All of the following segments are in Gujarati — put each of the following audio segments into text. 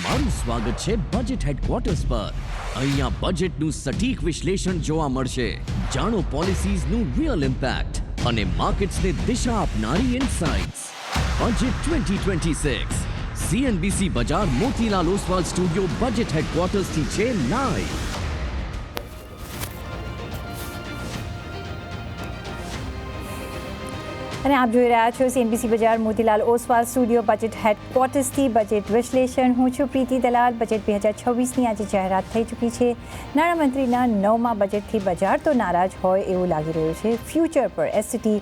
તમારું સ્વાગત છે બજેટ હેડક્વાર્ટર્સ પર. અહીંયા બજેટનું સટીક વિશ્લેષણ જોવા મળશે. જાણો પોલિસીઝનું રિયલ ઇમ્પેક્ટ અને માર્કેટ્સને દિશા આપનારી ઇનસાઇટ્સ. Budget 2026 CNBC Bajar Motilal Oswal studio budget હેડક્વાર્ટર્સથી છે લાઈવ. અને આપ જોઈ રહ્યા છો CNBC Bajar Motilal Oswal studio budget હેડક્વાર્ટર્સથી બજેટ વિશ્લેષણ. હું છું પ્રીતિ દલાલ. બજેટ 2026ની આજે જાહેરાત થઈ ચૂકી છે. નાણામંત્રીના 9મા બજેટથી બજાર તો નારાજ હોય એવું લાગી રહ્યું છે. ફ્યુચર પર એસટી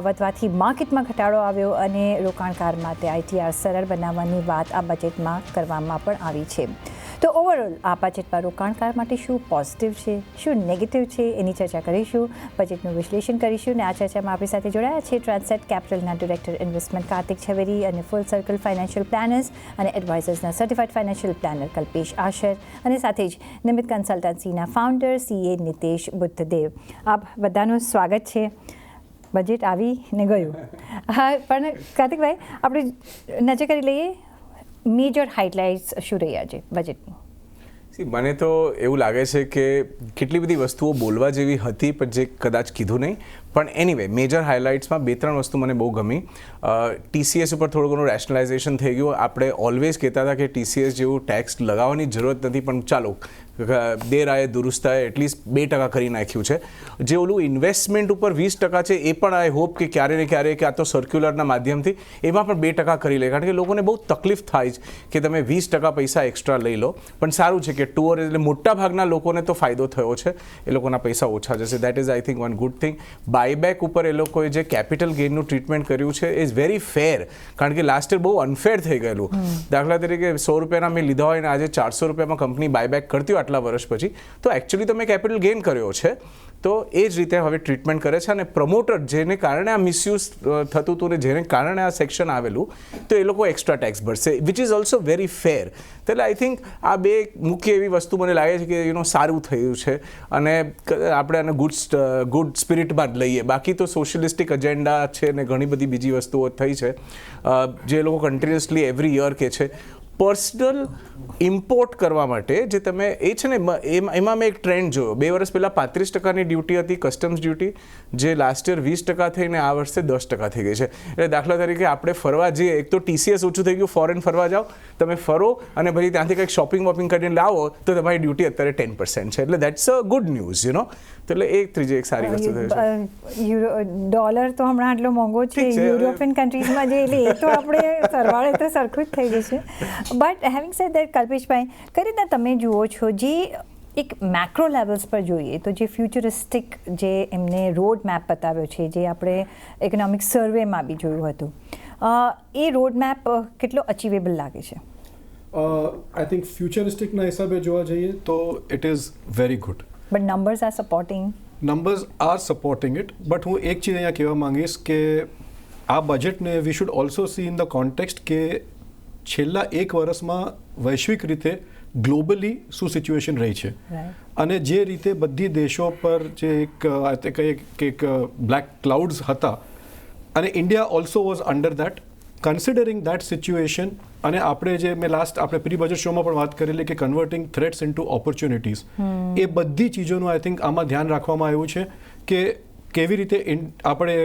વધવાથી માર્કેટમાં ઘટાડો આવ્યો અને રોકાણકાર માટે ITR સરળ બનાવવાની વાત આ બજેટમાં કરવામાં પણ આવી છે. તો ઓવરઓલ આ બજેટમાં રોકાણકાર માટે શું પોઝિટિવ છે, શું નેગેટિવ છે, એની ચર્ચા કરીશું. બજેટનું વિશ્લેષણ કરીશું. અને આ ચર્ચામાં આપણી સાથે જોડાયા છે ટ્રાન્સેટ કેપિટલના ડિરેક્ટર ઇન્વેસ્ટમેન્ટ કાર્તિક ઝવેરી અને ફૂલ સર્કલ ફાઇનાન્શિયલ પ્લાનર્સ અને એડવાઇઝર્સના certified financial planar Kalpesh Ashar અને સાથે જ નિમિત્ત કન્સલ્ટન્સીના ફાઉન્ડર CA નિતેશ બુદ્ધદેવ. આપ બધાનું સ્વાગત છે. બજેટ આવીને ગયું. પણ કાર્તિકભાઈ, આપણે નજર કરી લઈએ મેજર હાઇલાઇટ્સ શું રહ્યા છે બજેટની? મને તો એવું લાગે છે કે કેટલી બધી વસ્તુઓ બોલવા જેવી હતી પણ જે કદાચ કીધું નહીં. પણ એનીવે મેજર હાઇલાઇટ્સમાં 2-3 વસ્તુ મને બહુ ગમી. TCS ઉપર થોડું ઘણું રેશનલાઇઝેશન થઈ ગયું. આપણે ઓલવેઝ કહેતા હતા કે TCS જેવું ટેક્સ લગાવવાની જરૂરત નથી, પણ ચાલો દેર આયે દુરુસ્ત આયે એટલીસ્ટ 2% કરી નાખ્યું છે. જે ઓલું ઇન્વેસ્ટમેન્ટ ઉપર 20% છે એ પણ આઈ હોપ કે ક્યારે ને ક્યારે કે આ તો સર્ક્યુલરના માધ્યમથી એમાં પણ 2% કરી લે, કારણ કે લોકોને બહુ તકલીફ થાય છે કે તમે 20% પૈસા એક્સ્ટ્રા લઈ લો. પણ સારું છે કે ટુઅર એટલે મોટા ભાગના લોકોને તો ફાયદો થયો છે, એ લોકોના પૈસા ઓછા જશે. That is I think one good thing. Buyback ઉપર એ લોકોએ જે કેપિટલ ગેઇનનું ટ્રીટમેન્ટ કર્યું છે ઇઝ વેરી ફેર, કારણ કે લાસ્ટ યર બહુ અનફેર થઈ ગયેલું. દાખલા તરીકે 100 રૂપિયાના મેં લીધા હોય ને આજે 400 રૂપિયામાં કંપની બાયબેક કરતી હોય આટલા વર્ષ પછી, તો એકચ્યુઅલી તમે કેપિટલ ગેઇન કર્યો છે. તો એ જ રીતે હવે ટ્રીટમેન્ટ કરે છે. અને પ્રમોટર જેને કારણે આ મિસયુઝ થતું હતું ને જેને કારણે આ સેક્શન આવેલું, તો એ લોકો એક્સ્ટ્રા ટેક્સ ભરશે, વિચ ઇઝ ઓલ્સો વેરી ફેર. એટલે આઈ થિંક આ બે મુખ્ય એવી વસ્તુ મને લાગે છે કે સારું થયું છે અને આપણે આને ગુડ સ્પિરિટમાં જ લઈએ. બાકી તો સોશિયલિસ્ટિક એજન્ડા છે ને ઘણી બધી બીજી વસ્તુઓ થઈ છે જે લોકો કન્ટિન્યુઅસલી એવરી યર કહે છે. પર્સનલ ઇમ્પોર્ટ કરવા માટે જે તમે એ છે ને એમાં મેં એક ટ્રેન્ડ જોયો. 2 વર્ષ પહેલાં 35%ની ડ્યુટી હતી કસ્ટમ્સ ડ્યુટી, જે લાસ્ટ યર 20% થઈને આ વર્ષે 10% થઈ ગઈ છે. એટલે દાખલા તરીકે આપણે ફરવા જઈએ, એક તો TCS ઓછું થઈ ગયું, ફોરેન ફરવા જાઓ, તમે ફરો અને પછી ત્યાંથી કંઈક શોપિંગ કરીને લાવો તો તમારી ડ્યુટી અત્યારે 10% છે. એટલે દેટ્સ અ ગુડ ન્યૂઝ તો એટલે એ ત્રીજી એક સારી વસ્તુ થઈ છે. ડોલર તો હમણાં આટલો મોંઘો છે યુરોપિયન કન્ટ્રીઝમાં, જે એટલે એ તો આપણે સરવાળે તો સરખું જ થઈ જશે. But having sad that, Kalpeshbhai, કઈ રીતના તમે જુઓ છો જે એક મેક્રો લેવલ્સ પર જોઈએ તો જે ફ્યુચરિસ્ટિક જે એમને રોડ મેપ બતાવ્યો છે, જે આપણે ઇકોનોમિક સર્વેમાં બી જોયું હતું, એ રોડ મેપ કેટલો અચીવેબલ લાગે છે? આઈ થિંક ફ્યુચરિસ્ટિકના હિસાબે જોવા જઈએ તો it is very good. But numbers R supporting. Numbers R supporting it. But હું એક ચીજ અહીંયા કહેવા માંગીશ કે આ બજેટને we should also C in the context કે છેલ્લા 1 વર્ષમાં વૈશ્વિક રીતે ગ્લોબલી શું સિચ્યુએશન રહી છે અને જે રીતે બધી દેશો પર જે એક બ્લેક ક્લાઉડ્સ હતા અને India also was under that. Considering that situation અને આપણે જે મેં આપણે પ્રી બજેટ શોમાં પણ વાત કરેલી કે કન્વર્ટિંગ થ્રેટ્સ ઇન્ટુ ઓપોર્ચ્યુનિટીઝ, એ બધી ચીજોનું આઈ થિંક આમાં ધ્યાન રાખવામાં આવ્યું છે કે કેવી રીતે આપણે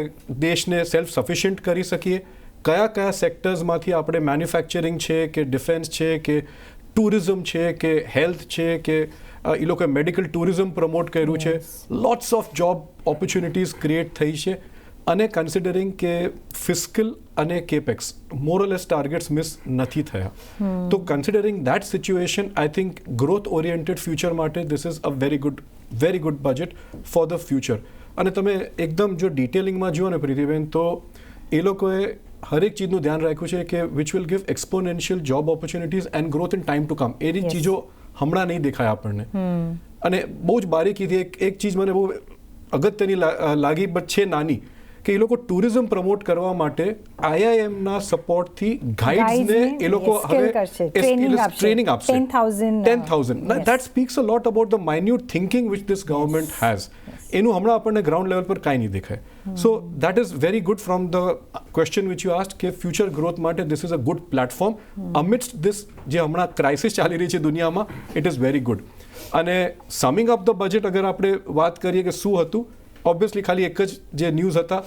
દેશને સેલ્ફ સફિશિયન્ટ કરી શકીએ, કયા સેક્ટર્સમાંથી આપણે મેન્યુફેક્ચરિંગ છે કે ડિફેન્સ છે કે ટુરિઝમ છે કે હેલ્થ છે કે એ લોકોએ મેડિકલ ટુરિઝમ પ્રમોટ કર્યું છે. Lots of job opportunities create થઈ છે. અને કન્સિડરિંગ કે ફિસ્કલ અને કેપેક્સ મોરલેસ ટાર્ગેટ્સ મિસ નથી થયા. તો considering that situation I think growth oriented future માટે this is a very good budget for the future. અને તમે એકદમ જો ડિટેલિંગમાં જુઓ ને પ્રીતિબેન, તો એ લોકોએ હરેક ચીજનું ધ્યાન રાખ્યું છે કે which will give exponential job opportunities and growth in time to come. એની ચીજો હમણાં નહીં દેખાય આપણને. અને બહુ જ બારીકીથી એક ચીજ મને બહુ અગત્યની લાગી, બટ છે નાની, કે એ લોકો ટુરિઝમ પ્રમોટ કરવા માટે IIMના સપોર્ટથી ગાઈડ્સને એ લોકો હવે ટ્રેનિંગ આપશે 10,000. That speaks a lot about the minute thinking which this government has. એનું હમણાં આપણને ગ્રાઉન્ડ લેવલ પર કાંઈ નહીં દેખાય. So that is very good from the question which you ask કે ફ્યુચર ગ્રોથ માટે this is a good platform amidst this જે હમણાં ક્રાઇસિસ ચાલી રહી છે દુનિયામાં. It is very good. અને સમિંગ અપ ધ બજેટ અગર આપણે વાત કરીએ કે શું હતું, ઓબ્વિયસલી ખાલી એક જ જે ન્યૂઝ હતા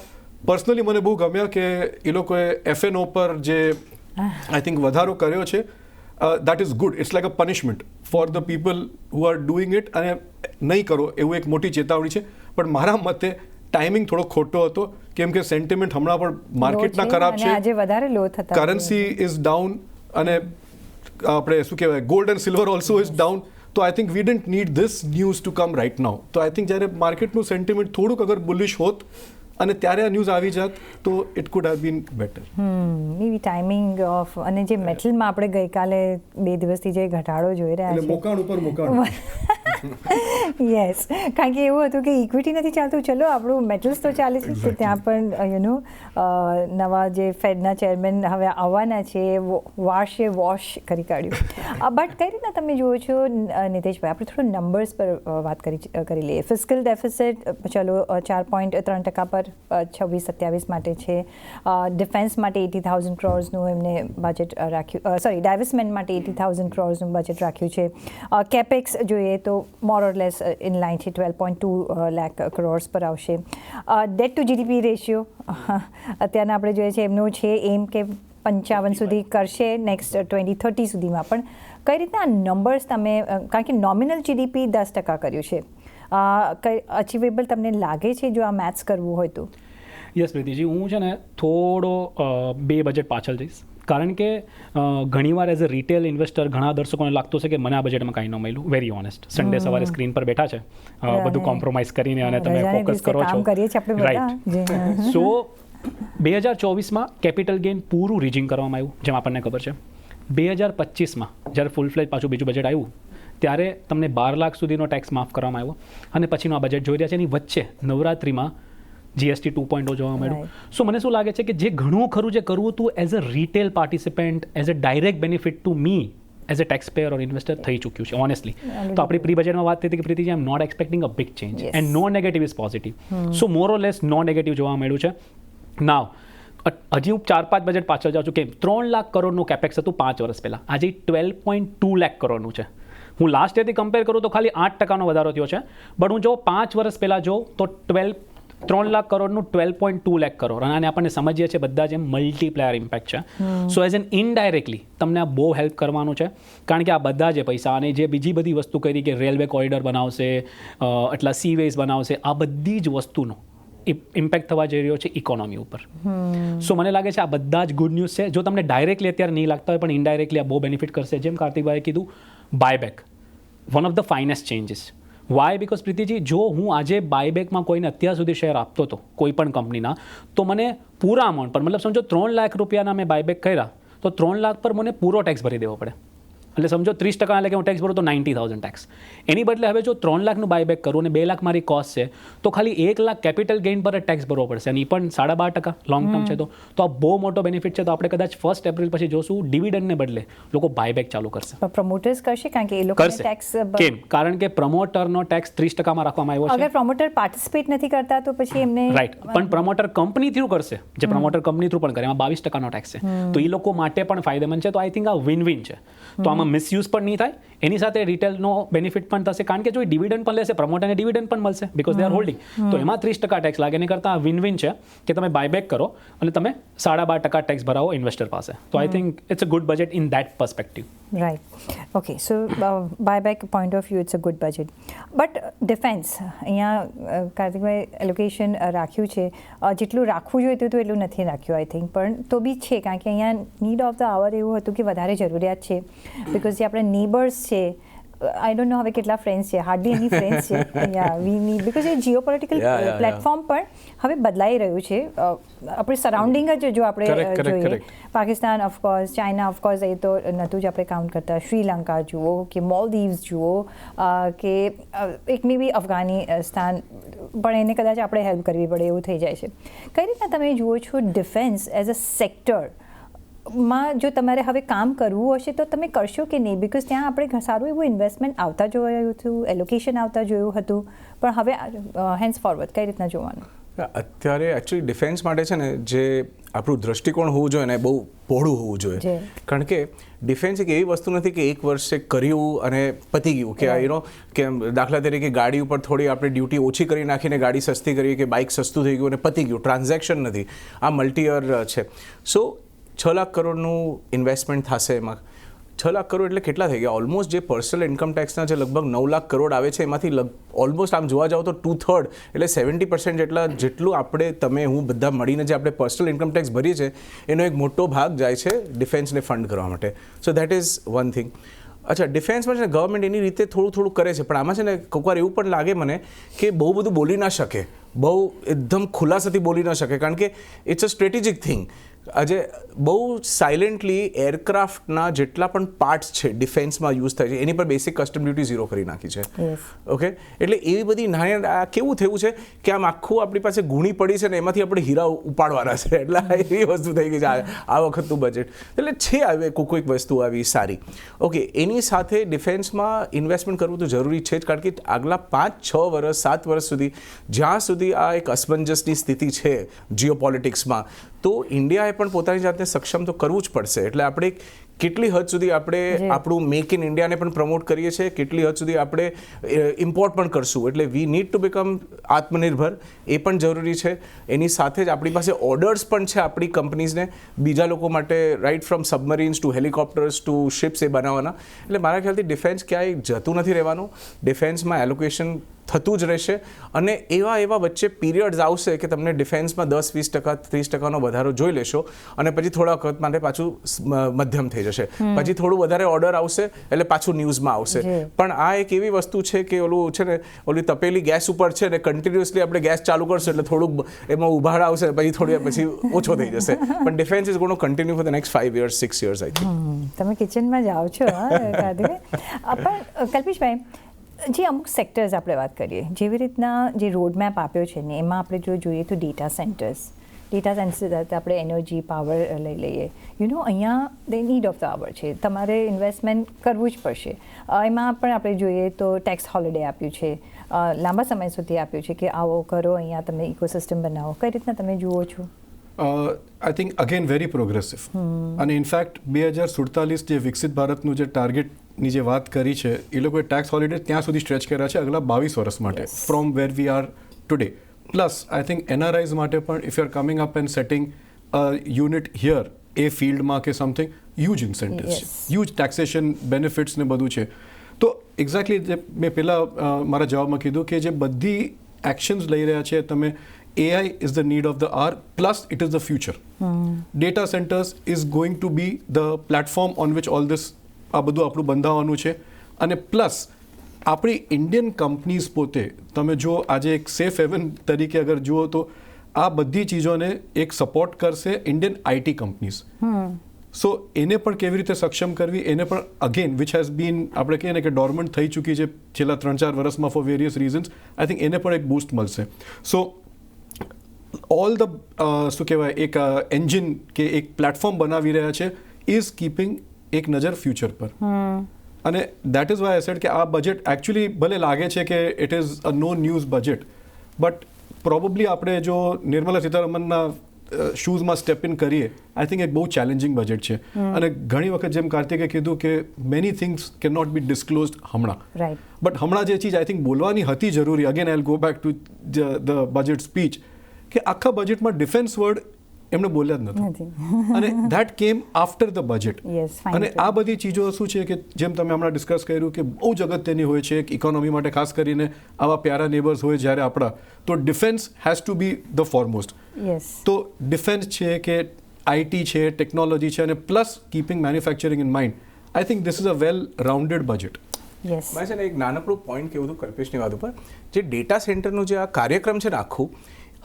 પર્સનલી મને બહુ ગમ્યા કે એ લોકોએ FNO પર જે આઈ થિંક વધારો કર્યો છે. That is good. It's like a punishment for the people who are doing it. અને નહીં કરો એવું એક મોટી ચેતવણી છે. પણ મારા મતે ટાઈમિંગ થોડો ખોટો હતો કેમ કે સેન્ટિમેન્ટ હમણાં પણ માર્કેટના ખરાબ છે, આજે વધારે લો થતા, કરન્સી ઇઝ ડાઉન અને આપણે શું કહેવાય gold and silver also is down. તો I think we don't need this news to come right now. તો આઈ થિંક જ્યારે માર્કેટનું સેન્ટિમેન્ટ થોડુંક અગર બુલિશ હોત અને ત્યારે આ ન્યૂઝ આવી જાત તો it could have been better. એવી ટાઈમિંગ ઓફ. અને જે મેટલમાં આપણે ગઈકાલે 2 દિવસથી જે ઘટાડો જોઈ રહ્યા એટલે છે મોકાણ ઉપર મોકાણ. યસ, કારણ કે એવું હતું કે ઇક્વિટી નથી ચાલતું, ચલો આપણું મેટલ્સ તો ચાલે છે. તો ત્યાં પણ નવા જે ફેડના ચેરમેન હવે આવવાના છે વાર્ષે વોશ કરી કાઢ્યું. બટ કઈ રીતના તમે જુઓ છો નિતેશભાઈ, આપણે થોડું નંબર્સ પર વાત કરી લઈએ. ફિસ્કલ ડેફિસિટ ચલો 4.3% પર 26-27 માટે છે. ડિફેન્સ માટે 80,000 crores એમને બજેટ રાખ્યું, સોરી ડાયવર્સમેન્ટ માટે 80,000 crores રાખ્યું છે. કેપેક્સ જોઈએ તો મોર ઓર લેસ ઇન લાઇન છે, 12.2 lakh crores પર આવશે. ડેટ ટુ GDP રેશિયો અત્યારના આપણે જોઈએ છે એમનું છે એમ કે 55 સુધી કરશે નેક્સ્ટ 2030 સુધીમાં. પણ કઈ રીતના નંબર્સ તમે, કારણ કે નોમિનલ GDP 10% કર્યું છે, કઈ અચીવેબલ તમને લાગે છે જો આ મેથ્સ કરવું હોય તો? યસ પ્રીતિજી, હું છે ને થોડો 2 બજેટ પાછળ જઈશ. કારણ કે ઘણીવાર એઝ અ રિટેલ ઇન્વેસ્ટર ઘણા દર્શકોને લાગતું છે કે મને આ બજેટમાં કાંઈ ન મળ્યું. વેરી ઓનેસ્ટ, સન્ડે સવારે સ્ક્રીન પર બેઠા છે, બધું કોમ્પ્રોમાઇઝ કરીને અને તમે ફોકસ કરો છો. રાઈટ. સો 2024માં કેપિટલ ગેઇન પૂરું રીજિંગ કરવામાં આવ્યું, જેમ આપણને ખબર છે. 2025માં જ્યારે ફૂલ ફ્લેજ પાછું બીજું બજેટ આવ્યું ત્યારે તમને 12 લાખ સુધીનો ટેક્સ માફ કરવામાં આવ્યો. અને પછીનો આ બજેટ જોઈ રહ્યા છે, એની વચ્ચે નવરાત્રિમાં GST 2.0 જોવા મળ્યું. સો મને શું લાગે છે કે જે ઘણું ખરું જે કરવું હતું as a retail participant, as a direct benefit to me as a tax payer or investor થઈ ચૂક્યું છે ઓનેસ્ટલી. તો આપણી પ્રી બજેટમાં વાત થઈ હતી કે Preetiji, I am not expecting a big change and no negative is positive. So more or less no negative જોવા મળ્યું છે. નાવ હજી હું 4-5 બજેટ પાછળ જાઉં છું કે 3 લાખ કરોડનું કેપેક્સ હતું 5 વર્ષ પહેલાં, આજે 12.2 લાખ કરોડનું છે. હું લાસ્ટ યરથી કમ્પેર કરું તો ખાલી 8% વધારો થયો છે. બટ હું જો 5 વર્ષ પહેલાં જોઉં તો 3 લાખ કરોડનું 12.2 લાખ કરોડ. અને આપણને સમજીએ છીએ બધા જેમ મલ્ટીપ્લાયર ઇમ્પેક્ટ છે. સો એઝ એન ઇનડાયરેક્ટલી તમને આ બહુ હેલ્પ કરવાનું છે. કારણ કે આ બધા જે પૈસા અને જે બીજી બધી વસ્તુ કરી કે રેલવે કોરિડોર બનાવશે, એટલા સીવેઝ બનાવશે, આ બધી જ વસ્તુનો ઇમ્પેક્ટ થવા જઈ રહ્યો છે ઇકોનોમી ઉપર. સો મને લાગે છે આ બધા જ ગુડ ન્યૂઝ છે. જો તમને ડાયરેક્ટલી અત્યારે નહીં લાગતા હોય પણ ઇનડાયરેક્ટલી આ બહુ બેનિફિટ કરશે. જેમ કાર્તિકભાઈએ કીધું, buyback one of the finest changes. Why? Because Preetiji, જો હું આજે બાયબેકમાં કોઈને અત્યાર સુધી શેર આપતો હતો કોઈ પણ કંપનીના, તો મને પૂરા અમાઉન્ટ પર, મતલબ સમજો 3 લાખ રૂપિયાના મેં બાયબેક કર્યા તો 3 લાખ પર મને પૂરો ટેક્સ ભરી દેવો પડે. એટલે સમજો 30% એટલે કે હું ટેક્સ ભરું તો 90,000 ટેક્સ. એની બદલે હવે જો 3 લાખનું બાયબેક કરું અને 2 લાખ મારી કોસ્ટ છે તો ખાલી 1 લાખ કેપિટલ ગેઇન પર ટેક્સ ભરવો પડશે. અને એ પણ 12.5% લોંગ ટર્મ છે. તો આ બહુ મોટો બેનિફિટ છે. તો આપણે કદાચ 1 એપ્રિલ પછી જોશું ડિવિડન્ડને બદલે લોકો બાયબેક ચાલુ કરશે. પ્રમોટર્સ કરશે, કારણ કે એ લોકો ટેક્સ કેમ? કારણ કે પ્રમોટરનો ટેક્સ 30%માં રાખવામાં આવ્યો છે. અગર પ્રમોટર પાર્ટિસિપેટ નથી કરતા તો પછી એમને રાઈટ, પણ પ્રમોટર કંપની થ્રુ કરશે. જે પ્રમોટર કંપની થ્રુ પણ કરે એમાં 22%નો ટેક્સ છે. તો એ લોકો માટે પણ ફાયદેમંદ છે. તો આઈ થિંક આ વિન વિન છે. તો આમાં મિસયુઝ પણ નહીં થાય, એની સાથે રિટેલનો બેનિફિટ પણ થશે. કારણ કે જો ડિવિડન્ડ પણ લેશે પ્રમોટરને ડિવિડન્ડ પણ મળશે બીકોઝ દે આર હોલ્ડિંગ. તો એમાં 30% ટેક્સ લાગે. એની કરતાં વિન વિન છે કે તમે બાયબેક કરો અને તમે 12.5% ટેક્સ ભરાવો ઇન્વેસ્ટર પાસે. તો I think it's a good budget in that perspective. Right. Okay, so buyback point of view it's a good budget. But defence અહીંયા કાર્તિકભાઈ એલોકેશન રાખ્યું છે, જેટલું રાખવું જોઈએ તો એટલું નથી રાખ્યું આઈ થિંક. પણ તો બી છે, કારણ કે અહીંયા નીડ ઓફ ધ આવર એવું હતું કે વધારે જરૂરિયાત છે. બિકોઝ જે આપણા નેબર્સ છે આઈ ડોન્ટ નો હવે કેટલા ફ્રેન્ડ્સ છે, હાર્ડલી એની ફ્રેન્ડ્સ છે અહીંયા we need, because A Jio political platform પણ હવે બદલાઈ રહ્યું છે. આપણે સરાઉન્ડિંગ જ જો આપણે જોઈએ, પાકિસ્તાન ઓફકોર્સ, ચાઇના ઓફકોર્સ, એ તો નહોતું જ આપણે કાઉન્ટ કરતા, શ્રીલંકા જુઓ કે મોલદીવ્સ જુઓ કે એક મે બી અફઘાનિસ્તાન, પણ એને કદાચ આપણે હેલ્પ કરવી પડે એવું થઈ જાય છે. કઈ રીતના તમે જુઓ છો ડિફેન્સ એઝ અ સેક્ટર માં? જો તમારે હવે કામ કરવું હશે તો તમે કરશો કે નહીં? બિકોઝ ત્યાં આપણે સારું એવું ઇન્વેસ્ટમેન્ટ આવતા જોયું હતું, એલોકેશન આવતા જોયું હતું, પણ હવે હેન્સ ફોરવર્ડ કઈ રીતના જોવાનું? અત્યારે એકચ્યુઅલી ડિફેન્સ માટે છે ને જે આપણું દ્રષ્ટિકોણ હોવું જોઈએ ને બહુ પહોળું હોવું જોઈએ. કારણ કે ડિફેન્સ એક એવી વસ્તુ નથી કે એક વર્ષે કર્યું અને પતી ગયું, કે યુ નો કે દાખલા તરીકે ગાડી ઉપર થોડી આપણે ડ્યુટી ઓછી કરી નાખીને ગાડી સસ્તી કરી કે બાઇક સસ્તું થઈ ગયું અને પતી ગયું. ટ્રાન્ઝેક્શન નથી, આ મલ્ટી યર છે. સો 6 લાખ કરોડનું ઇન્વેસ્ટમેન્ટ થશે એમાં. 6 લાખ કરોડ એટલે કેટલા થઈ ગયા? ઓલમોસ્ટ જે પર્સનલ ઇન્કમ ટેક્સના જે લગભગ 9 લાખ કરોડ આવે છે એમાંથી ઓલમોસ્ટ આમ જોવા જાઓ તો 2/3 એટલે 70% જેટલું આપણે તમે હું બધા મળીને જે આપણે પર્સનલ ઇન્કમ ટેક્સ ભરીએ છીએ એનો એક મોટો ભાગ જાય છે ડિફેન્સને ફંડ કરવા માટે. સો દેટ ઇઝ વન થિંગ. અચ્છા, ડિફેન્સમાં છે ને ગવર્મેન્ટ એની રીતે થોડું કરે છે, પણ આમાં છે ને કોઈક વાર એવું પણ લાગે મને કે બહુ બધું બોલી ના શકે, બહુ એકદમ ખુલાસાથી બોલી ના શકે, કારણ કે ઇટ્સ અ સ્ટ્રેટેજિક થિંગ. આજે બહુ સાયલેન્ટલી એરક્રાફ્ટના જેટલા પણ પાર્ટ્સ છે ડિફેન્સમાં યુઝ થાય છે એની પર બેસિક કસ્ટમ ડ્યુટી 0 કરી નાખી છે. ઓકે, એટલે એવી બધી નાની, આ કેવું થયું છે કે આમ આખું આપણી પાસે ગુણી પડી છે ને એમાંથી આપણે હીરા ઉપાડવાના છે, એટલે એવી વસ્તુ થઈ ગઈ છે આ વખતનું બજેટ. એટલે છે આવે કોઈક વસ્તુ આવી સારી. ઓકે, એની સાથે ડિફેન્સમાં ઇન્વેસ્ટમેન્ટ કરવું તો જરૂરી છે જ, કારણ કે આગલા 5, 6 વર્ષ, 7 વર્ષ સુધી જ્યાં સુધી આ એક અસમંજસની સ્થિતિ છે જીઓ પોલિટિક્સમાં, તો ઇન્ડિયાએ પણ પોતાની જાતને સક્ષમ તો કરવું જ પડશે. એટલે આપણે કેટલી હદ સુધી આપણે આપણું મેક ઇન ઇન્ડિયાને પણ પ્રમોટ કરીએ છીએ, કેટલી હદ સુધી આપણે ઇમ્પોર્ટ પણ કરશું. એટલે વી નીડ ટુ બીકમ આત્મનિર્ભર, એ પણ જરૂરી છે. એની સાથે જ આપણી પાસે ઓર્ડર્સ પણ છે આપણી કંપનીઝને બીજા લોકો માટે, right from submarines to helicopters to ships, એ બનાવવાના. એટલે મારા ખ્યાલથી ડિફેન્સ ક્યાંય જતું નથી રહેવાનું. ડિફેન્સમાં એલોકેશન થતું જ રહેશે, અને એવા વચ્ચે પીરિયડ્સ આવશે કે તમને ડિફેન્સમાં 10-20%, 30% વધારો જોઈ લેશો, અને પછી થોડા વખત માટે પાછું મધ્યમ થઈ જશે, પછી થોડું વધારે ઓર્ડર આવશે એટલે પાછું ન્યૂઝમાં આવશે. પણ આ એક એવી વસ્તુ છે કે ઓલું છે ને, ઓલી તપેલી ગેસ ઉપર છે ને, કન્ટિન્યુઅસલી આપણે ગેસ ચાલુ કરશું એટલે થોડુંક એમાં ઉભાડ આવશે, પછી ઓછો થઈ જશે. પણ defence is going to continue for the next 5 years, 6 years I think. તમે કિચનમાં જાઓ છો પણ કલ્પેશભાઈ, જે અમુક સેક્ટર્સ આપણે વાત કરીએ, જેવી રીતના જે રોડમેપ આપ્યો છે ને, એમાં આપણે જો જોઈએ તો ડેટા સેન્ટર્સ સાથે આપણે એનર્જી, પાવર લઈ લઈએ, અહીંયા ધ નીડ ઓફ ધ આવર છે, તમારે ઇન્વેસ્ટમેન્ટ કરવું જ પડશે. એમાં પણ આપણે જોઈએ તો ટેક્સ હોલિડે આપ્યું છે, લાંબા સમય સુધી આપ્યું છે કે આવો કરો, અહીંયા તમે ઇકોસિસ્ટમ બનાવો. કઈ રીતના તમે જુઓ છો? I think again very progressive, અને ઇનફેક્ટ 2047 જે વિકસિત ભારતનું જે ટાર્ગેટની જે વાત કરી છે, એ લોકોએ ટેક્સ હોલિડે ત્યાં સુધી સ્ટ્રેચ કર્યા છે આગલા 22 વર્ષ માટે, from where we are today. Plus I think NRIs માટે પણ, if you are coming up and setting a unit here એ ફિલ્ડમાં કે સમથિંગ, હ્યુજ ઇન્સેન્ટિવ્સ છે, હ્યુજ ટેક્સેશન બેનિફિટ્સ ને બધું છે. તો એક્ઝેક્ટલી જે મેં પહેલાં મારા જવાબમાં કીધું કે જે બધી એક્શન્સ લઈ રહ્યા છે તમે, AI is the need of the hour, plus it is the future. Data centers is going to be the platform on which all this આ બધું આપણું બંધાવવાનું છે. અને પ્લસ આપણી ઇન્ડિયન કંપનીઝ પોતે, તમે જો આજે એક સેફ હેવન તરીકે અગર જુઓ તો આ બધી ચીજોને એક સપોર્ટ કરશે ઇન્ડિયન IT કંપનીઝ. સો એને પણ કેવી રીતે સક્ષમ કરવી, એને પણ અગેન વિચ હેઝ બીન, આપણે કહીએ ને કે ડોર્મન્ટ થઈ ચૂકી છે છેલ્લા 3-4 વર્ષમાં four various reasons, I think એને પણ એક બૂસ્ટ મળશે. સો ઓલ ધ શું કહેવાય, એક એન્જિન કે એક પ્લેટફોર્મ બનાવી રહ્યા છે, ઇઝ કીપિંગ એક નજર ફ્યુચર પર. અને that is why I said કે આ બજેટ એકચ્યુઅલી ભલે લાગે છે કે it is a no news budget, but probably આપણે જો નિર્મલા સીતારમણના શૂઝમાં સ્ટેપ ઇન કરીએ, આઈ થિંક એક બહુ ચેલેન્જિંગ બજેટ છે. અને ઘણી વખત જેમ કાર્તિકે કીધું કે many things can not be disclosed હમણાં, બટ હમણાં જે ચીજ આઈ થિંક બોલવાની હતી જરૂરી, again I will go back to the budget speech, કે આખા બજેટમાં ડિફેન્સ વર્ડ એમણે બોલ્યા જ નથી, અને ધેટ કેમ આફ્ટર ધ બજેટ. અને આ બધી ચીજો શું છે કે જેમ તમે હમણાં ડિસ્કસ કર્યું કે બહુ જ અગત્યની હોય છે ઇકોનોમી માટે, ખાસ કરીને આવા પ્યારા નેબર્સ હોય જ્યારે આપણા, તો defence has to be the foremost. તો ડિફેન્સ છે કે IT છે, ટેકનોલોજી છે, અને plus keeping manufacturing in mind, I think this is a well rounded budget. Yes મારે છે ને એક નાનકડું પોઈન્ટ કેવું હતું કલ્પેશની વાત ઉપર, જે ડેટા સેન્ટરનું જે આ કાર્યક્રમ છે ને આખું,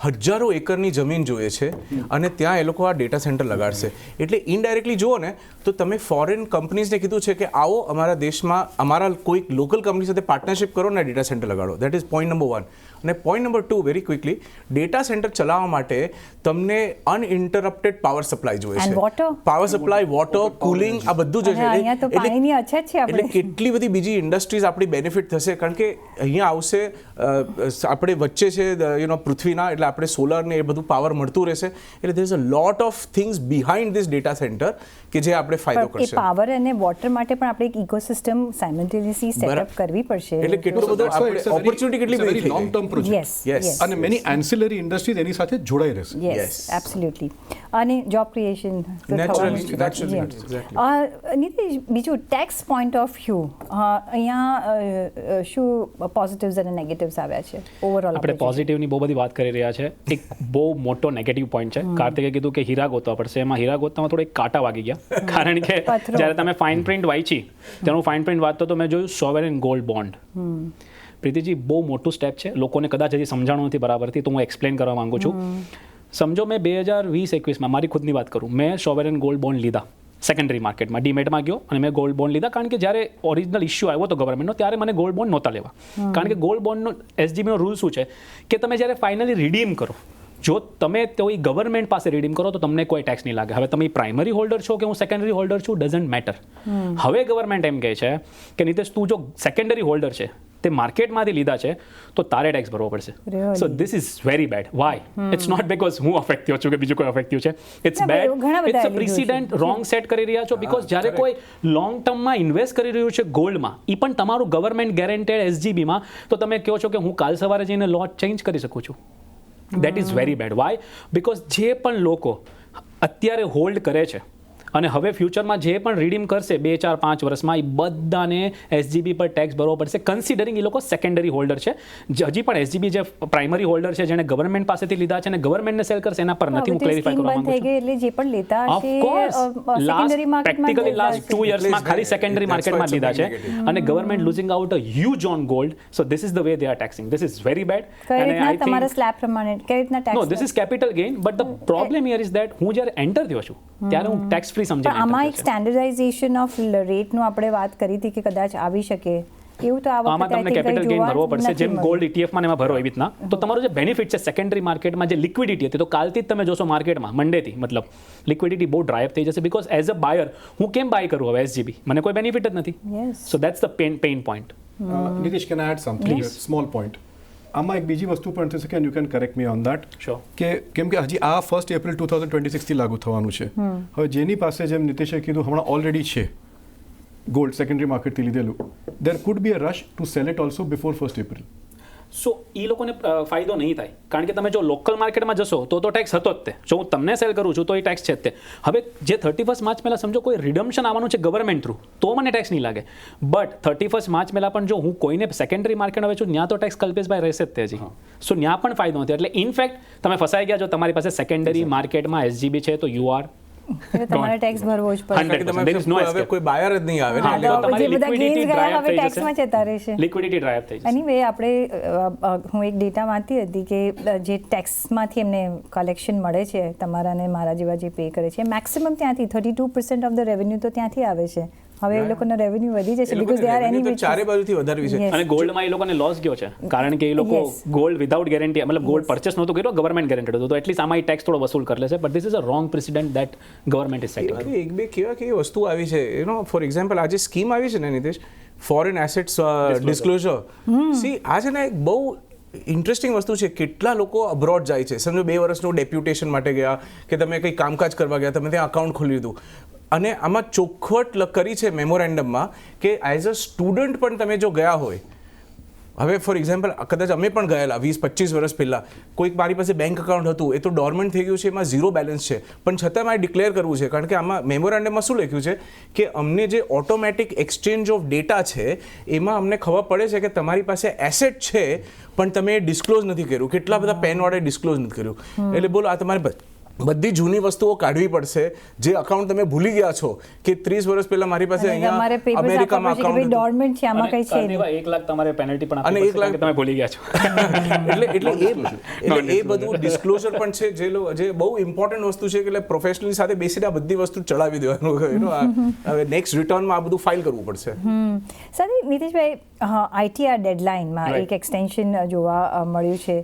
હજારો એકરની જમીન જોઈએ છે અને ત્યાં એ લોકો આ ડેટા સેન્ટર લગાડશે. એટલે ઇનડાયરેક્ટલી જુઓ ને તો તમે ફોરેન કંપનીઝને કીધું છે કે આવો અમારા દેશમાં અમારા કોઈક લોકલ કંપની સાથે પાર્ટનરશિપ કરો ને ડેટા સેન્ટર લગાડો. That is point number 1. અને point number 2, very quickly, data centre ચલાવવા માટે તમને અનઇન્ટરપ્ટેડ પાવર સપ્લાય જોઈએ છે. પાવર સપ્લાય, વોટર, કુલિંગ, આ બધું જ છે. અહીંયા તો પાણીની અછત છે એટલે આપણે. કેટલી બધી બીજી ઇન્ડસ્ટ્રીઝ આપણી બેનિફિટ થશે, કારણ કે અહીંયા આવશે આપણે વચ્ચે છે પૃથ્વીના, એટલે આપણે સોલર ને એ બધું પાવર મળતું રહેશે. એટલે દેર is a lot of things behind this data centre કે જે આપણે ફાયદો પણ એ કરશે. પાવર અને વોટર માટે પણ આપણે એક ઇકોસિસ્ટમ સાયમલ્ટેનિયસલી સેટઅપ કરવી પડશે. એટલે કેટલું બધું આપણે ઓપોર્ચ્યુનિટી કેટલી બધી થઈ લોંગ ગઈ. Term project yes Yes. Yes અને મેની એન્સિલરી ઇન્ડસ્ટ્રીઝ એની સાથે જોડાઈ રહેશે. Yes Yes. એબ્સોલ્યુટલી. અને job creation Naturally, exactly. Nitish, બીજું ટેક્સ પોઈન્ટ ઓફ વ્યૂ અહીંયા શું પોઝિટિવ્સ અને નેગેટિવ્સ આવ્યા છે ઓવરઓલ? આપણે પોઝિટિવની બહુ બધી વાત કરી રહ્યા છે. એક બહુ મોટો નેગેટિવ પોઈન્ટ છે. કાર્તિકે કીધું કે હીરા ગોતવા પડશે. એમાં હીરા ગોતવામાં થોડો એક કાંટા વાગી ગયા, કારણ કે પથરો. જ્યારે તમે ફાઇન પ્રિન્ટ વાંચી, તેનું ફાઇન પ્રિન્ટ વાંચતો તો મેં જોયું સોવરેન ગોલ્ડ બોન્ડ. પ્રીતિજી, બહુ મોટું સ્ટેપ છે. લોકોને કદાચ હજી સમજાણું નથી બરાબરથી, તો હું એક્સપ્લેન કરવા માંગુ છું. સમજો મેં 2020-21 મારી ખુદની વાત કરું, મેં સોવરેન ગોલ્ડ બોન્ડ લીધા સેકન્ડરી માર્કેટમાં, ડીમેટમાં ગયો અને મેં ગોલ્ડ બોન્ડ લીધા, કારણ કે જ્યારે ઓરિજિનલ ઇશ્યુ આવ્યો હતો ગવર્મેન્ટનો, ત્યારે મને ગોલ્ડ બોન્ડ નહોતા લેવા. કારણ કે ગોલ્ડ બોન્ડનો એસજીબીનો રૂલ શું છે કે તમે જ્યારે ફાઇનલી રિડીમ કરો, જો તમે કોઈ ગવર્મેન્ટ પાસે રિડીમ કરો તો તમને કોઈ ટેક્સ નહીં લાગે. હવે તમે પ્રાઇમરી હોલ્ડર છો કે હું સેકન્ડરી હોલ્ડર છું, ડઝન્ટ મેટર. હવે ગવર્મેન્ટ એમ કહે છે કે નીતિશ, તું જો સેકન્ડરી હોલ્ડર છે, તે માર્કેટમાંથી લીધા છે, તો તારે ટેક્સ ભરવો પડશે. So this is very bad. Why? It's not because હું અફેક્ટ થયો છું કે બીજું કોઈ અફેક્ટ થયું છે. It's bad. It's a precedent wrong set કરી રહ્યા છો. બીકોઝ જ્યારે કોઈ લોંગ ટર્મમાં ઇન્વેસ્ટ કરી રહ્યું છે ગોલ્ડમાં, એ પણ તમારું ગવર્મેન્ટ ગેરેન્ટેડ એસજીબીમાં, તો તમે કહો છો કે હું કાલ સવારે જઈને લોટ ચેન્જ કરી શકું છું. That is very bad. Why? Because જે પણ લોકો અત્યારે હોલ્ડ કરે છે અને હવે ફ્યુચરમાં જે પણ રીડીમ કરશે 2, 4, 5 વર્ષમાં, એ બધાને એસજીબી પર ટેક્સ ભરવો પડશે, કન્સિડરિંગ એ લોકો સેકન્ડરી હોલ્ડર છે. હજી પણ એસજીબી જે પ્રાઇમરી હોલ્ડર છે, જેણે ગવર્મેન્ટ પાસેથી લીધા છે અને ગવર્મેન્ટને સેલ કરશે, એના પર નથી હું ક્લેરિફાય કરવા માંગુ છું. એટલે જે પણ લેતા હશે ઓફકોર્સ પ્રેક્ટિકલી લાસ્ટ 2 યર્સમાં ખાલી સેકન્ડરી માર્કેટમાં લીધા છે અને government losing out a huge on gold. So this is the way they are taxing. This is very bad. કઈ રીતના તમારા સ્લેબ પ્રમાણે કઈ રીતના tax? No, this is capital gain, but the problem here is that હું જ્યારે એન્ટર થયો છું ત્યારે હું ટેક્સ ફ્રી સમજીને આમાં એક સ્ટેન્ડર્ડાઇઝેશન ઓફ રેટનું આપણે વાત કરી હતી કે કદાચ આવી શકે, એવું તો આ વખતે આમાં તમને કેપિટલ ગેઇન ભરવો પડશે, જેમ ગોલ્ડ ઇટીએફમાં એમાં ભરો એવી રીતના. તો તમારો જે બેનિફિટ છે સેકન્ડરી માર્કેટમાં, જે લિક્વિડિટી હતી, તો કાલથી જ તમે જોશો માર્કેટમાં મંડેથી, મતલબ લિક્વિડિટી બહુ ડ્રાય અપ થઈ જશે. બીકોઝ એઝ અ બાયર હું કેમ બાય કરું હવે એસજીબી? મને કોઈ બેનિફિટ જ નથી. So that's the pain point. Nitish, can I add something? Small point. આમાં એક બીજી વસ્તુ પણ થઈ શકે, and you can correct me on that. Sure. કે કેમ કે હજી આ 1 એપ્રિલ 2026 થી લાગુ થવાનું છે. હવે જેની પાસે, જેમ નીતિશે કીધું, હમણાં ઓલરેડી છે ગોલ્ડ સેકન્ડરી માર્કેટથી લીધેલું, there could be a rush to sell it also before 1 April. So એ લોકોને ફાયદો નહીં થાય, કારણ કે તમે જો લોકલ માર્કેટમાં જશો તો ટેક્સ હતો જ તે. જો હું તમને સેલ કરું છું તો એ ટેક્સ છે જ તે. હવે જે 31 માર્ચ પહેલાં સમજો કોઈ રિડમ્શન આવવાનું છે ગવર્મેન્ટ થ્રુ, તો મને ટેક્સ નહીં લાગે. બટ 31 માર્ચ પહેલાં પણ જો હું કોઈને સેકન્ડરી માર્કેટ વેચું, ત્યાં તો ટેક્સ કલ્પેશભાઈ રહેશે જ તે હજી. સો ત્યાં પણ ફાયદો નથી. એટલે ઇનફેક્ટ તમે ફસાઈ ગયા, જો તમારી પાસે સેકન્ડરી માર્કેટમાં એસજીબી છે તો યુ આર તમારે ટેક્સ ભરવો જ પડશે. 100%. There is no હવે escape. કોઈ બાયર જ નહીં આવે ને. હા, તો તમારી જે બધા liquidity gains ગયા dry up હવે થઈ ટેક્સમાં જશે. જતા રહેશે. લિક્વિડિટી ડ્રાય અપ થઈ જશે. એનીવે આપણે હું એક ડેટા વાંચતી હતી કે જે ટેક્સમાંથી એમને કલેક્શન મળે છે તમારા અને મારા જેવા જે પે કરે છે, મેક્સિમમ ત્યાંથી 32% ઓફ ધ રેવન્યુ તો ત્યાંથી આવે છે. હવે એ લોકોનો રેવન્યુ વધી જશે બીકોઝ દે આર એની ચારે બાજુથી વધારવી છે. અને ગોલ્ડમાં એ લોકોને લોસ ગયો છે, કારણ કે એ લોકો Yes. ગોલ્ડ વિધાઉટ ગેરંટી, મતલબ ગોલ્ડ પરચેસ નહોતું કર્યું, ગવર્મેન્ટ ગેરંટેડ હતું, તો એટલીસ્ટ આમાં ટેક્સ થોડો વસૂલ કરી લેશે. But this is a wrong president that government is setting. અરે એક બે કેવી વસ્તુ આવી છે, ફોર એક્ઝામ્પલ આ જે સ્કીમ આવી છે ને Nitish, foreign assets disclosure, C આ છે ને એક બહુ ઇન્ટરેસ્ટિંગ વસ્તુ છે. કેટલા લોકો અબ્રોડ જાય છે, સમજો 2 વર્ષનું ડેપ્યુટેશન માટે ગયા કે તમે કંઈ કામકાજ કરવા ગયા, તમે ત્યાં અકાઉન્ટ ખોલી લીધું, અને આમાં ચોખવટ કરી છે મેમોરેન્ડમમાં કે એઝ અ સ્ટુડન્ટ પણ તમે જો ગયા હોય, હવે ફોર એક્ઝામ્પલ કદાચ અમે પણ ગયેલા 20-25 વર્ષ પહેલાં, કોઈક મારી પાસે બેંક એકાઉન્ટ હતું, એ તો ડોર્મન્ટ થઈ ગયું છે, એમાં ઝીરો બેલેન્સ છે, પણ છતાં મારે ડિક્લેર કરવું છે, કારણ કે આમાં મેમોરેન્ડમમાં શું લખ્યું છે કે અમને જે ઓટોમેટિક એક્સચેન્જ ઓફ ડેટા છે એમાં અમને ખબર પડે છે કે તમારી પાસે એસેટ છે પણ તમે ડિસ્ક્લોઝ નથી કર્યું. કેટલા બધા પેનવાળે ડિસ્ક્લોઝ નથી કર્યું. એટલે બોલો આ તમારે બધી જૂની વસ્તુઓ કાઢવી પડશે જે અકાઉન્ટ તમે ભૂલી ગયા છો કે 30 વર્ષ પહેલા મારી પાસે તમારે અહીંયા papers અમેરિકામાં આપવા પડશે કે ભાઈ અકાઉન્ટ dormant છે, આમાં કંઈ છે નહીં. 1 લાખ તમારે પેનલ્ટી પણ અને આપવી 1 પડશે કારણ કે તમે ભૂલી ગયા છો. એટલે એ બધું ડિસ્ક્લોઝર પણ છે જે બહુ ઇમ્પોર્ટન્ટ વસ્તુ છે કે એટલે પ્રોફેશનલ સાથે બેસીને આ બધી વસ્તુ ચડાવી દેવાનું હવે નેક્સ્ટ રિટર્નમાં આ બધું ફાઇલ કરવું પડશે. સાથે નીતિશભાઈ, આઈટીઆર ડેડલાઇનમાં એક એક્સટેન્શન જોવા મળ્યું છે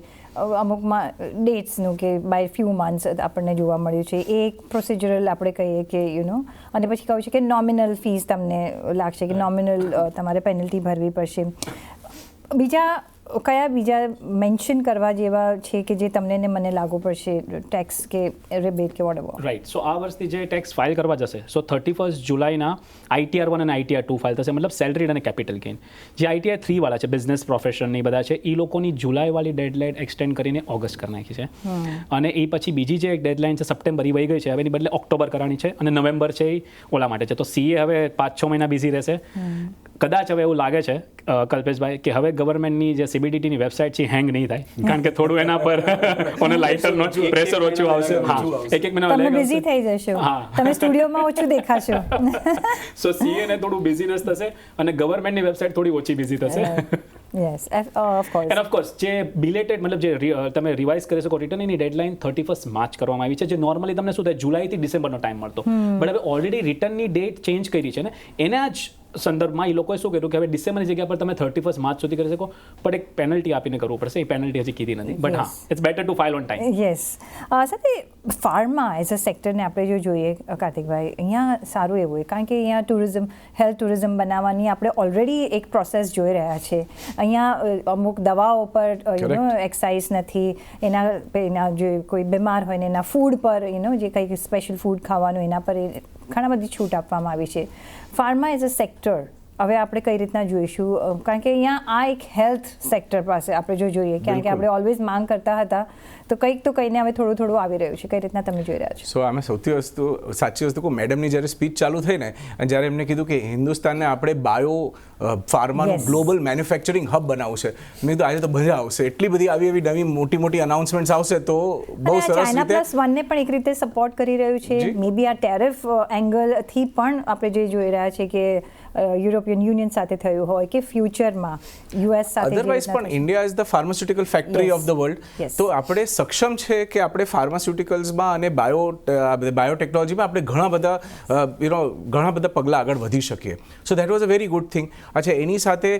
અમુકમાં ડેટ્સનું કે બાય ફ્યુ મંથ્સ આપણને જોવા મળ્યું છે. એ એક પ્રોસિજરલ આપણે કહીએ કે અને પછી કહ્યું છે કે નોમિનલ ફીસ તમને લાગશે કે નોમિનલ તમારે પેનલ્ટી ભરવી પડશે. કયા બીજા મેન્શન કરવા જેવા છે કે જે તમને ને મને લાગુ પડશે, ટેક્સ કે રિબેટ કે વોટ એવર? રાઈટ. સો આ વર્ષથી જે ટેક્સ ફાઇલ કરવા જશે, સો 31 જુલાઈના ITR 1 અને ITR 2 ફાઇલ થશે, મતલબ સેલરીડ અને કેપિટલ ગેઇન. જે ITR 3 વાળા છે, બિઝનેસ પ્રોફેશન એ બધા છે, એ લોકોની જુલાઈવાળી ડેડલાઇન એક્સટેન્ડ કરીને ઓગસ્ટ કરી નાખી છે. અને એ પછી બીજી જે એક ડેડલાઇન છે સપ્ટેમ્બર, એ વહી ગઈ છે, હવે એની બદલે ઓક્ટોબર કરવાની છે, અને નવેમ્બર છે એ ઓલા માટે છે. તો CA હવે 5-6 મહિના બિઝી રહેશે. કદાચ હવે એવું લાગે છે કલ્પેશભાઈ કે હવે ગવર્મેન્ટની જે CBDTની વેબસાઇટ છે હેંગ નહીં થાય, કારણ કે થોડું એના પર ઓને લાઇટરનો પ્રેશર ઓછું આવશે. હા, એક મહિના તમે બિઝી થઈ જશો, તમે સ્ટુડિયોમાં ઓછું દેખાશો. સો CA ને થોડું બિઝીનેસ થશે અને ગવર્મેન્ટની વેબસાઇટ થોડી ઓછી બિઝી થશે. Yes, of course. End of course જે બિલેટેડ મતલબ જે તમે રિવાઇઝ કરી શકો રિટર્નની ડેડલાઇન 31 માર્ચ કરવામાં આવી છે, જે નોર્મલી તમને શું થાય જુલાઈથી ડિસેમ્બરનો ટાઈમ મળતો, બટ હવે ઓલરેડી રિટર્નની ડેટ ચેન્જ કરી છે ને, એના જ સંદર્ભમાં એ લોકોએ શું કર્યું કે હવે ડિસેમ્બરની જગ્યા પર તમે 31 માર્ચ સુધી કરી શકો, પણ એક પેનલ્ટી આપીને કરવું પડશે. એ પેનલ્ટી હજી કીધી નથી, બટ હા, it's better to file on time. Yes. સાથે ફાર્મા એઝ અ સેક્ટરને આપણે જો જોઈએ કાર્તિકભાઈ, અહીંયા સારું એવું હોય કારણ કે અહીંયા ટુરિઝમ, હેલ્થ ટુરિઝમ બનાવવાની આપણે ઓલરેડી એક પ્રોસેસ જોઈ રહ્યા છે. અહીંયા અમુક દવાઓ પર એક્સાઇઝ નથી, એના જે કોઈ બીમાર હોય ને એના ફૂડ પર જે કંઈક સ્પેશિયલ ફૂડ ખાવાનું એના પર ઘણા બધી છૂટ આપવામાં આવી છે. ફાર્મા એઝ અ સેક્ટર હવે આપણે કઈ રીતના જોઈશું, કારણ કે અહીંયા આ એક હેલ્થ સેક્ટર પાસે આપણે જો જોઈએ, કારણ કે આપણે ઓલવેઝ માંગ કરતા હતા, તો કંઈક તો કહીને હવે થોડું થોડું આવી રહ્યું છે. કઈ રીતના તમે જોઈ રહ્યા છો? સો આમે સૌથી સાચી વસ્તુ કહું, મેડમની જ્યારે સ્પીચ ચાલુ થઈ ને અને જ્યારે એમને કીધું કે હિન્દુસ્તાનને આપણે બાયો ફાર્માનું ગ્લોબલ મેન્યુફેક્ચરિંગ હબ બનાવવું છે, મેં કીધું આજે તો મજા આવશે. એટલી બધી આવી એવી નવી મોટી અનાઉન્સમેન્ટ્સ આવશે તો બહુ સરસ રીતે. ચાઇના +1 ને પણ એક રીતે સપોર્ટ કરી રહ્યું છે. મે બી આ ટેરિફ એંગલથી પણ આપણે જે જોઈ રહ્યા છે કે યુરોપિયન યુનિયન સાથે થયું હોય કે ફ્યુચરમાં US સાથે. અધરવાઇઝ પણ India is the pharmaceutical factory of the world. તો આપણે સક્ષમ છે કે આપણે ફાર્માસ્યુટિકલ્સમાં અને બાયોટેકનોલોજીમાં આપણે ઘણા બધા પગલાં આગળ વધી શકીએ. So that was a very good thing. અચ્છા, એની સાથે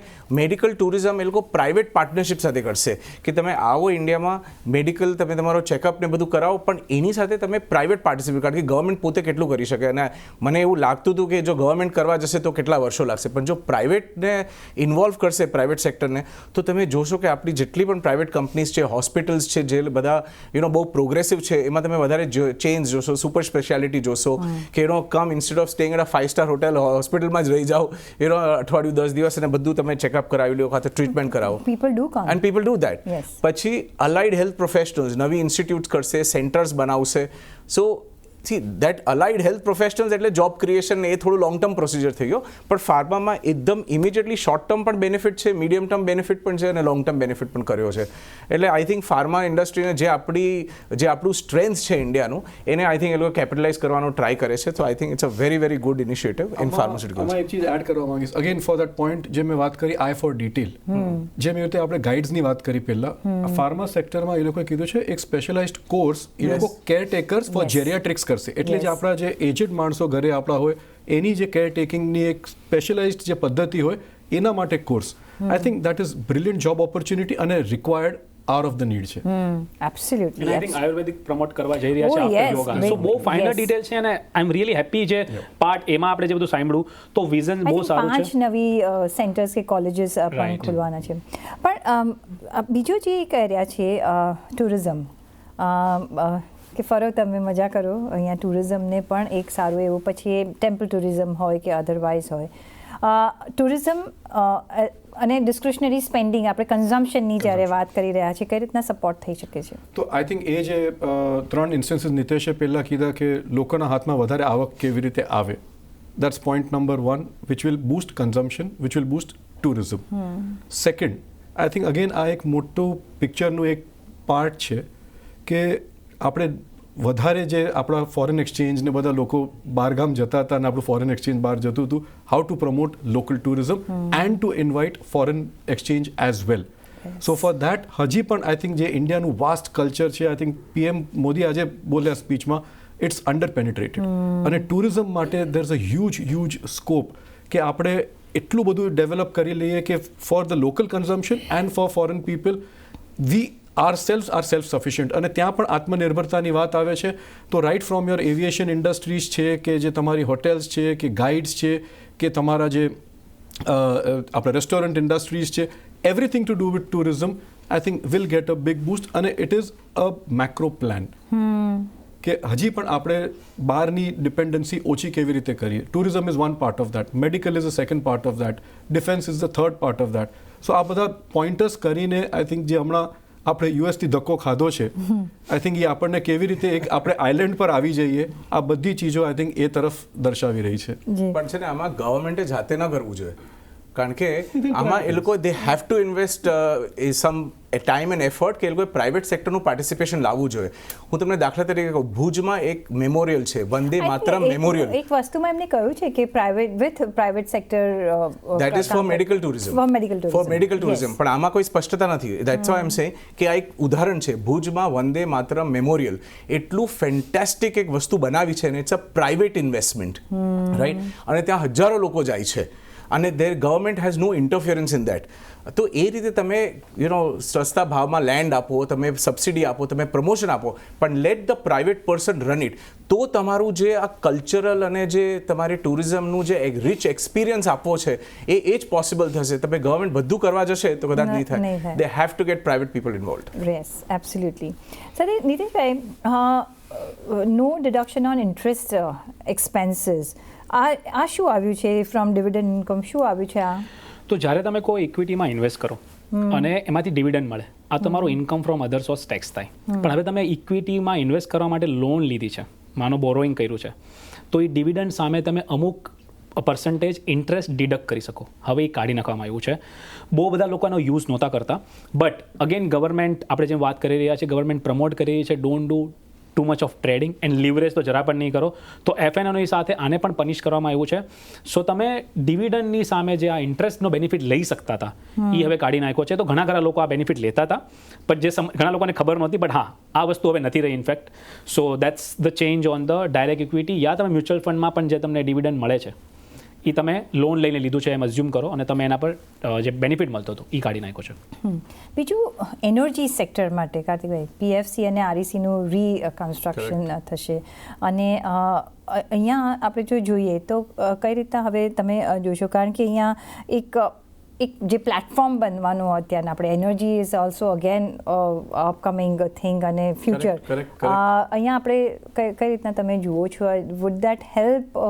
મેડિકલ ટુરિઝમ એ લોકો પ્રાઇવેટ પાર્ટનરશિપ સાથે કરશે કે તમે આવો ઇન્ડિયામાં મેડિકલ તમે તમારો ચેકઅપ ને બધું કરાવો, પણ એની સાથે તમે પ્રાઇવેટ પાર્ટિસિપેટ, કારણ કે ગવર્મેન્ટ પોતે કેટલું કરી શકે. અને મને એવું લાગતું હતું કે જો ગવર્મેન્ટ કરવા જશે તો કેટલા વર્ષો લાગશે, પણ જો પ્રાઇવેટને ઇન્વોલ્વ કરશે, પ્રાઇવેટ સેક્ટરને, તો તમે જોશો કે આપણી જેટલી પણ પ્રાઇવેટ કંપનીઝ છે, હોસ્પિટલ્સ છે, જે બધા બહુ પ્રોગ્રેસિવ છે, એમાં તમે વધારે ચેન્જ જોશો, સુપર સ્પેશિયાલિટી જોશો કે come instead of staying at a 5-star hotel, હોસ્પિટલમાં જ રહી જાઓ અઠવાડિયું 10 દિવસ અને બધું તમે ચેકઅપ કરાવી લો, ખાતે ટ્રીટમેન્ટ કરાવો. And people do that. પછી અલાઇડ હેલ્થ પ્રોફેશનલ્સ નવી ઇન્સ્ટિટ્યૂટ કરશે, સેન્ટર્સ બનાવશે. સો see that allied health professionals એટલે જોબ ક્રિએશન, એ થોડું લોંગ ટર્મ પ્રોસિજર થઈ ગયો, પણ ફાર્મામાં એકદમ ઇમિડિયેટલી શોર્ટ ટર્મ પણ બેનિફિટ છે, મીડિયમ ટર્મ બેનિફિટ પણ છે અને લોંગ ટર્મ બેનિફિટ પણ કર્યો છે. એટલે આઈ થિંક ફાર્મા ઇન્ડસ્ટ્રીને જે આપણું સ્ટ્રેન્થ છે ઇન્ડિયાનું, એને આઈ થિંક એ લોકો કેપિટલાઇઝ કરવાનો ટ્રાય કરે છે. તો I think it's a very good initiative in pharmaceuticals. આમાં એક ચીજ એડ કરવા માંગીશ અગેન ફોર ધેટ પોઈન્ટ જે મેં વાત કરી, આઈ ફોર ડિટેલ, જેમ એ રીતે આપણે ગાઈડ્સની વાત કરી પહેલા, ફાર્મા સેક્ટરમાં એ લોકોએ કીધું છે એક સ્પેશિયલાઇઝ્ડ કોર્સ એ લોકો કેરટેકર્સ ફોર જેરિયાટ્રિક્સ કરશે. એટલે જ આપણા જે એજેડ માણસો ઘરે આપણા હોય એની જે કેરટેકિંગની એક સ્પેશિયલાઇઝ્ડ જે પદ્ધતિ હોય એના માટે course. I think that is brilliant job opportunity અને required out of the need છે. Absolutely. I think ayurvedic promote કરવા જઈ રહ્યા છે આફ્ટર યોગા. સો બહુ ફાઇનલ ડિટેલ છે અને આઈ એમ રિયલી હેપી જે પાર્ટ એમાં આપણે જે બધું સાંભળ્યું તો વિઝન બહુ સારું છે. 5 નવી સેન્ટર્સ કે કોલેજીસ પણ ખોલવાના છે. પણ બીજો જે કહી રહ્યા છે ટુરિઝમ, કે ફરો તમે મજા કરો, અહીંયા ટુરિઝમને પણ એક સારું એવું, પછી ટેમ્પલ ટુરિઝમ હોય કે અધરવાઇઝ હોય, ટુરિઝમ અને ડિસ્ક્રિશનરી સ્પેન્ડિંગ, આપણે કન્ઝમ્પશનની જ્યારે વાત કરી રહ્યા છીએ, કઈ રીતના સપોર્ટ થઈ શકે છે? તો આઈ થિંક એ જે 3 ઇન્સ્ટન્સીસ નિતેશે પહેલાં કીધા કે લોકોના હાથમાં વધારે આવક કેવી રીતે આવે, that's point number 1 which will boost consumption, which will boost tourism. Second, I think again આ એક મોટું પિક્ચરનું એક પાર્ટ છે કે આપણે વધારે જે આપણા ફોરેન એક્સચેન્જ ને બધા લોકો બહારગામ જતા હતા અને આપણું ફોરેન એક્સચેન્જ બહાર જતું હતું, how to promote local tourism and two invite foreign exchange as well. So for that હજી પણ આઈ થિંક જે ઇન્ડિયાનું વાસ્ટ કલ્ચર છે, આઈ થિંક પીએમ મોદી આજે બોલ્યા સ્પીચમાં, ઇટ્સ અંડર પેનિટ્રેટેડ. અને ટુરિઝમ માટે there is a huge scope કે આપણે એટલું બધું ડેવલપ કરી લઈએ કે for the local consumption and for foreign people we ourselves are self sufficient. અને ત્યાં પણ આત્મનિર્ભરતાની વાત આવે છે તો right from your aviation industries છે, કે જે તમારી હોટેલ્સ છે, કે ગાઈડ્સ છે, કે તમારા જે આપણે રેસ્ટોરન્ટ ઇન્ડસ્ટ્રીઝ છે, everything to do with tourism I think will get a big boost. અને it is a macro plan કે હજી પણ આપણે બહારની ડિપેન્ડન્સી ઓછી કેવી રીતે કરીએ. Tourism is one part of that, medical is a second part of that, defence is the third part of that. So આ બધા પોઈન્ટર્સ કરીને આઈ થિંક જે હમણાં આપણે યુએસથી ધક્કો ખાધો છે, આઈ થિંક એ આપણને કેવી રીતે એક આપણે આઇલેન્ડ પર આવી જઈએ, આ બધી ચીજો આઈ થિંક એ તરફ દર્શાવી રહી છે. પણ છે ને આમાં ગવર્મેન્ટે જાતે ન કરવું જોઈએ, કારણ કે આમાં એ લોકો દે have two invest some time and effort કે એ લોકોએ પ્રાઇવેટ સેક્ટરનું પાર્ટિસિપેશન લાવવું જોઈએ. હું તમને દાખલા તરીકે કહું, ભુજમાં એક મેમોરિયલ છે, વંદે માતરમ મેમોરિયલ. એક વસ્તુમાં એમને કહ્યું છે કે private sector that is four medical tourism, four medical tourism. પણ આમાં કોઈ સ્પષ્ટતા નથી. That's why I am saying કે આ એક ઉદાહરણ છે. ભુજમાં વંદે માતરમ મેમોરિયલ એટલું ફેન્ટાસ્ટિક એક વસ્તુ બનાવી છે, અને it's a private investment, right? અને ત્યાં હજારો લોકો જાય છે, અને there government has no interference in that. તો એ રીતે તમે સસ્તા ભાવમાં લેન્ડ આપો, તમે સબસિડી આપો, તમે પ્રમોશન આપો, પણ late the private person run it. તો તમારું જે આ કલ્ચરલ અને જે તમારે ટુરિઝમનું જે એક રિચ એક્સપિરિયન્સ આપવો છે એ જ પોસિબલ થશે. તમે ગવર્મેન્ટ બધું કરવા જશે તો કદાચ નહીં થાય. They have to get private people involved. Yes, absolutely. Sir, નીતિનભાઈ, no deduction on interest expenses, આ શું આવ્યું છે ફ્રોમ ડિવિડન્ડ ઇન્કમ? શું આવ્યું છે આ? તો જ્યારે તમે કોઈ ઇક્વિટીમાં ઇન્વેસ્ટ કરો અને એમાંથી ડિવિડન્ડ મળે, આ તમારું income from other source tax થાય. પણ હવે તમે ઇક્વિટીમાં ઇન્વેસ્ટ કરવા માટે લોન લીધી છે, માનો બોરોઈંગ કર્યું છે, તો એ ડિવિડન્ડ સામે તમે અમુક પર્સન્ટેજ ઇન્ટરેસ્ટ ડિડક્ટ કરી શકો. હવે એ કાઢી નાખવામાં આવ્યું છે. બહુ બધા લોકો એનો યુઝ નહોતા કરતા, બટ અગેન ગવર્મેન્ટ, આપણે જેમ વાત કરી રહ્યા છીએ, ગવર્મેન્ટ પ્રમોટ કરી રહી છે don't do too much of trading and leverage તો જરા પણ નહીં કરો. તો એફએનઓની સાથે આને પણ પનિશ કરવામાં આવ્યું છે. સો તમે ડિવિડન્ડની સામે જે આ ઇન્ટરેસ્ટનો બેનિફિટ લઈ શકતા હતા એ હવે કાઢી નાખ્યો છે. તો ઘણા લોકો આ બેનિફિટ લેતા હતા, પણ જે ઘણા લોકોને ખબર નહોતી. બટ હા, આ વસ્તુ હવે નથી રહી in fact. So that's the change on the direct equity. યા તમે મ્યુચ્યુઅલ ફંડમાં પણ જે તમને ડિવિડન્ડ મળે છે એ તમે લોન લઈને લીધું છે એમ અઝ્યુમ કરો, અને તમે એના પર જે બેનિફિટ મળતો હતો એ કાઢી નાખ્યો છે. બીજું, એનર્જી સેક્ટર માટે કાર્તિકભાઈ, પીએફસી અને આરઈસીનું રીકન્સ્ટ્રક્શન થશે, અને અહીંયા આપણે જો જોઈએ તો કઈ રીતના હવે તમે જોશો, કારણ કે અહીંયા એક જે પ્લેટફોર્મ બનવાનું અત્યારના આપણે, energy is also again upcoming thing અને ફ્યુચર. અહીંયા આપણે કઈ રીતના તમે જુઓ છો? Would that help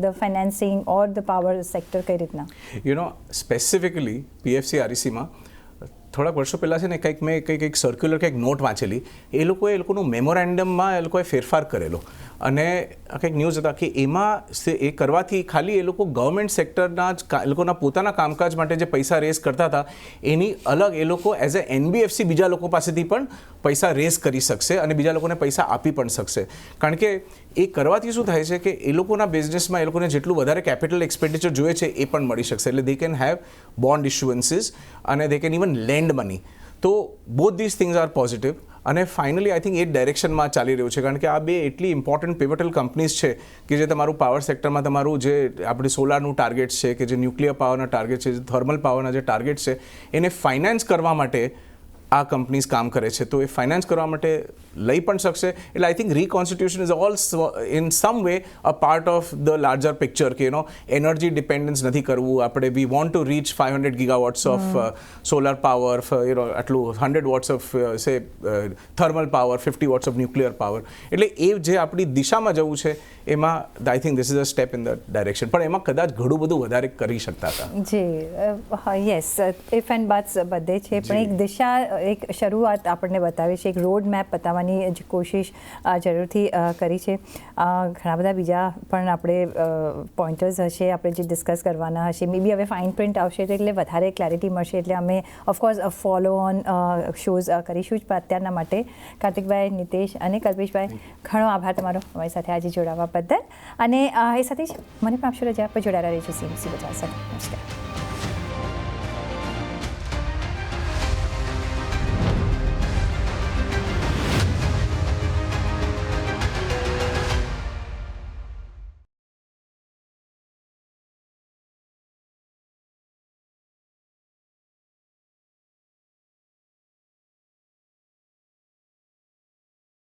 the financing or the power sector? કઈ રીતના? સ્પેસિફિકલી પીએફસી આરઈસીમાં થોડાક વર્ષો પહેલાં છે ને કંઈક સર્ક્યુલર કંઈક નોટ વાંચેલી, એ લોકોનું મેમોરેન્ડમમાં એ લોકોએ ફેરફાર કરેલો, અને કંઈક ન્યૂઝ હતા કે એમાં એ કરવાથી ખાલી એ લોકો ગવર્મેન્ટ સેક્ટરના જ એ લોકોના પોતાના કામકાજ માટે જે પૈસા રેઝ કરતા હતા એની અલગ એ લોકો એઝ એ એનબીએફસી બીજા લોકો પાસેથી પણ પૈસા રેઝ કરી શકશે અને બીજા લોકોને પૈસા આપી પણ શકશે. કારણ કે એ કરવાથી શું થાય છે કે એ લોકોના બિઝનેસમાં એ લોકોને જેટલું વધારે કેપિટલ એક્સપેન્ડિચર જોઈએ છે એ પણ મળી શકશે. એટલે they can have bond issuances અને they can even lend money. તો both this things are positive. અને ફાઇનલી આઈ થિંક એ ડાયરેક્શનમાં ચાલી રહ્યું છે, કારણ કે આ બે એટલી ઇમ્પોર્ટન્ટ પિવટલ કંપનીઝ છે કે જે તમારું પાવર સેક્ટરમાં તમારું જે આપણે સોલારનું ટાર્ગેટ છે, કે જે ન્યુક્લિયર પાવરના ટાર્ગેટ છે, જે થર્મલ પાવરના જે ટાર્ગેટ છે, એને ફાઇનાન્સ કરવા માટે આ કંપનીઝ કામ કરે છે. તો એ ફાઇનાન્સ કરવા માટે લઈ પણ શકશે. એટલે I think reconstitution is all in some way a part of the larger picture કે એનર્જી ડિપેન્ડન્સ નથી કરવું આપણે. We want to reach 500 gigawatts of solar power, આટલું 100 watts of say thermal power, 50 watts of nuclear power. એટલે એ જે આપણી દિશામાં જવું છે એમાં I think this is a step in the direction. પણ એમાં કદાચ ઘણું બધું વધારે કરી શકતા હતા. જી, યસ, ઇફ એન્ડ બટ્સ બધે છે, પણ એક દિશા એક શરૂઆત આપણને બતાવી છે, એક રોડ મેપ બતાવવાની જ કોશિશ જરૂરથી કરી છે. ઘણા બધા બીજા પણ આપણે પોઈન્ટર્સ હશે, આપણે જે ડિસ્કસ કરવાના હશે. મે બી હવે ફાઇન પ્રિન્ટ આવશે એટલે વધારે ક્લેરિટી મળશે, એટલે અમે ઓફકોર્સ ફોલો ઓન શોઝ કરીશું જ. પણ અત્યારના માટે કાર્તિકભાઈ, નિતેશ અને કલ્પેશભાઈ, ઘણો આભાર તમારો અમારી સાથે આજે જોડાવા બદલ. અને એ સાથે જ મને પણ આપશો રજા, પર જોડાયેલા રહેજો CNBC બજાર સાથે. નમસ્કાર.